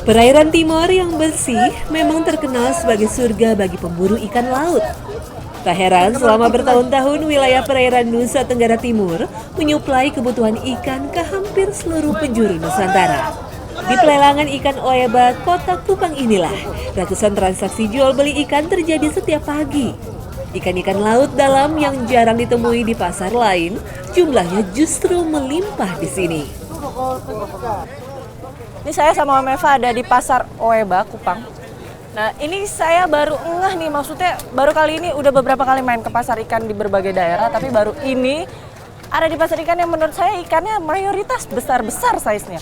Perairan Timor yang bersih memang terkenal sebagai surga bagi pemburu ikan laut. Tak heran selama bertahun-tahun wilayah perairan Nusa Tenggara Timur menyuplai kebutuhan ikan ke hampir seluruh penjuru Nusantara. Di pelelangan ikan Oeba, Kota Kupang inilah ratusan transaksi jual beli ikan terjadi setiap pagi. Ikan-ikan laut dalam yang jarang ditemui di pasar lain, jumlahnya justru melimpah di sini. Ini saya sama Om Eva ada di Pasar Oeba, Kupang. Nah, ini saya baru ngeh nih, maksudnya baru kali ini udah beberapa kali main ke pasar ikan di berbagai daerah, tapi baru ini ada di pasar ikan yang menurut saya ikannya mayoritas besar-besar size-nya.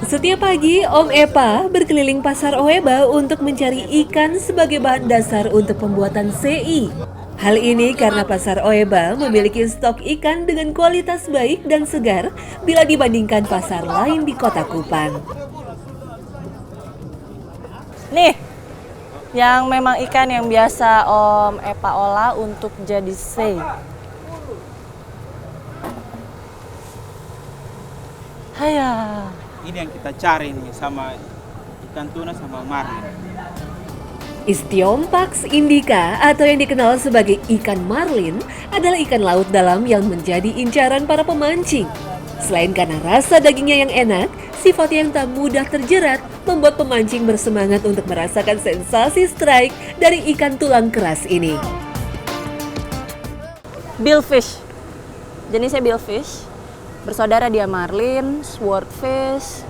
Setiap pagi, Om Epa berkeliling pasar Oeba untuk mencari ikan sebagai bahan dasar untuk pembuatan CI. Hal ini karena pasar Oeba memiliki stok ikan dengan kualitas baik dan segar bila dibandingkan pasar lain di Kota Kupang. Nih, yang memang ikan yang biasa Om Epa olah untuk jadi sei. Haya. Ini yang kita cari nih sama ikan tuna sama marlin. Istiompax indica atau yang dikenal sebagai ikan marlin adalah ikan laut dalam yang menjadi incaran para pemancing. Selain karena rasa dagingnya yang enak, sifatnya yang tak mudah terjerat membuat pemancing bersemangat untuk merasakan sensasi strike dari ikan tulang keras ini. Billfish, jenisnya billfish, bersaudara dia marlin, swordfish.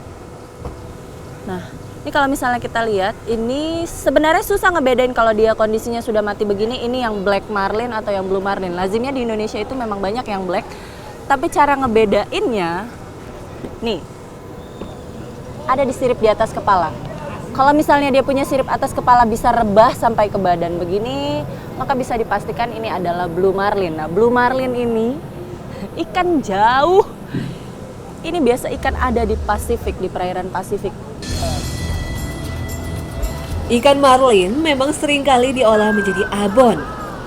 Nah, ini kalau misalnya kita lihat, ini sebenarnya susah ngebedain kalau dia kondisinya sudah mati begini, ini yang black marlin atau yang blue marlin. Lazimnya di Indonesia itu memang banyak yang black, tapi cara ngebedainnya, nih, ada di sirip di atas kepala. Kalau misalnya dia punya sirip atas kepala bisa rebah sampai ke badan begini, maka bisa dipastikan ini adalah blue marlin. Nah, blue marlin ini ikan jauh. Ini biasa ikan ada di Pasifik, di perairan Pasifik. Ikan marlin memang seringkali diolah menjadi abon.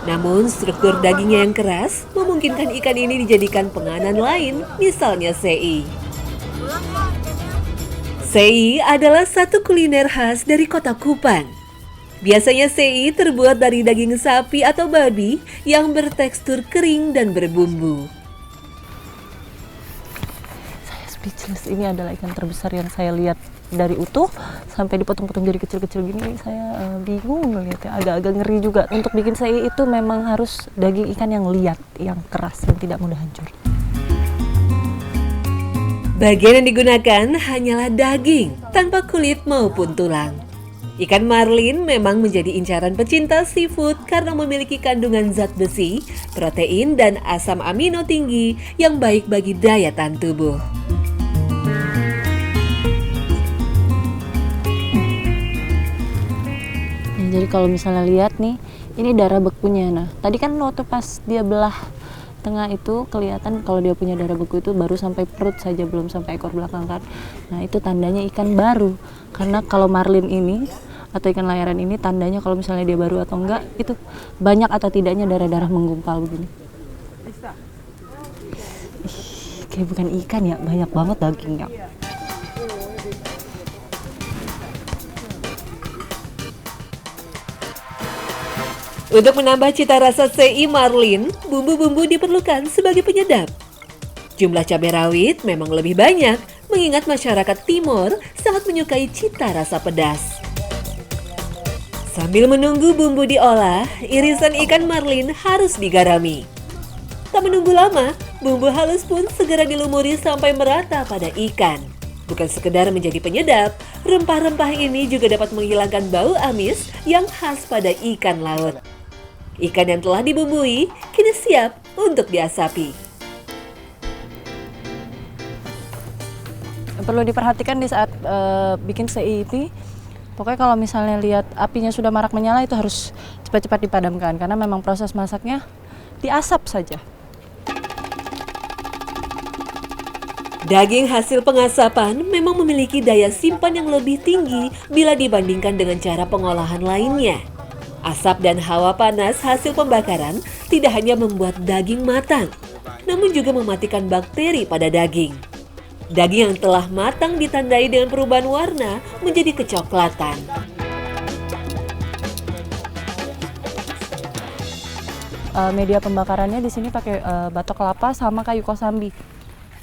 Namun struktur dagingnya yang keras memungkinkan ikan ini dijadikan penganan lain, misalnya sei. Sei adalah satu kuliner khas dari Kota Kupang. Biasanya sei terbuat dari daging sapi atau babi yang bertekstur kering dan berbumbu. Saya speechless, ini adalah ikan terbesar yang saya lihat dari utuh sampai dipotong-potong jadi kecil-kecil gini. Saya bingung melihatnya, agak-agak ngeri juga. Untuk bikin sei itu memang harus daging ikan yang liat, yang keras, yang tidak mudah hancur. Bagian yang digunakan hanyalah daging, tanpa kulit maupun tulang. Ikan marlin memang menjadi incaran pecinta seafood karena memiliki kandungan zat besi, protein, dan asam amino tinggi yang baik bagi daya tahan tubuh. Jadi kalau misalnya lihat nih, ini darah bekunya. Nah, tadi kan waktu pas dia belah tengah itu kelihatan kalau dia punya darah beku itu baru sampai perut saja, belum sampai ekor belakang kan. Nah, itu tandanya ikan baru. Karena kalau marlin ini atau ikan layaran ini tandanya kalau misalnya dia baru atau enggak, itu banyak atau tidaknya darah-darah menggumpal begini. Kayak bukan ikan ya, banyak banget dagingnya. Untuk menambah cita rasa sei marlin, bumbu-bumbu diperlukan sebagai penyedap. Jumlah cabai rawit memang lebih banyak, mengingat masyarakat Timor sangat menyukai cita rasa pedas. Sambil menunggu bumbu diolah, irisan ikan marlin harus digarami. Tak menunggu lama, bumbu halus pun segera dilumuri sampai merata pada ikan. Bukan sekedar menjadi penyedap, rempah-rempah ini juga dapat menghilangkan bau amis yang khas pada ikan laut. Ikan yang telah dibumbui kini siap untuk diasapi. Perlu diperhatikan di saat bikin sei ini, pokoknya kalau misalnya lihat apinya sudah marak menyala itu harus cepat-cepat dipadamkan karena memang proses masaknya diasap saja. Daging hasil pengasapan memang memiliki daya simpan yang lebih tinggi bila dibandingkan dengan cara pengolahan lainnya. Asap dan hawa panas hasil pembakaran tidak hanya membuat daging matang, namun juga mematikan bakteri pada daging. Daging yang telah matang ditandai dengan perubahan warna menjadi kecoklatan. Media pembakarannya di sini pakai batok kelapa sama kayu kosambi.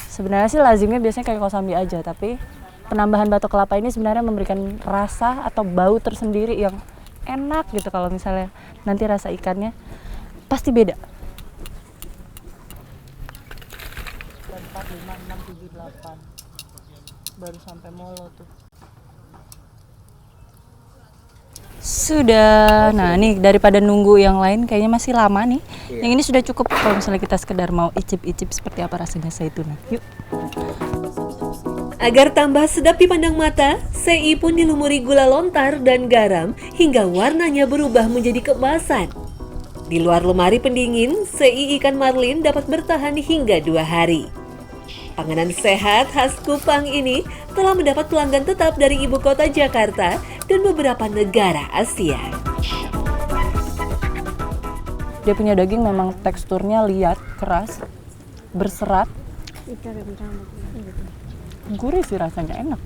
Sebenarnya sih lazimnya biasanya kayu kosambi aja, tapi penambahan batok kelapa ini sebenarnya memberikan rasa atau bau tersendiri yang enak gitu. Kalau misalnya nanti rasa ikannya pasti beda. 4, 5, 6, 7, 8 baru sampai molo tuh. Sudah. Nah, nih daripada nunggu yang lain kayaknya masih lama nih. Yang ini sudah cukup kalau misalnya kita sekedar mau icip-icip seperti apa rasanya zaituna. Yuk. Agar tambah sedap dipandang mata, sei pun dilumuri gula lontar dan garam hingga warnanya berubah menjadi keemasan. Di luar lemari pendingin, sei ikan marlin dapat bertahan hingga 2 hari. Panganan sehat khas Kupang ini telah mendapat pelanggan tetap dari ibu kota Jakarta dan beberapa negara Asia. Dia punya daging memang teksturnya liat, keras, berserat. Gurih sih rasanya, enak.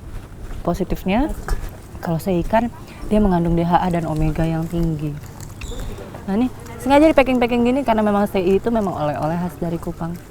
Positifnya, kalau saya ikan, dia mengandung DHA dan omega yang tinggi. Nah nih, sengaja di packing-packing gini karena memang sei itu memang oleh-oleh khas dari Kupang.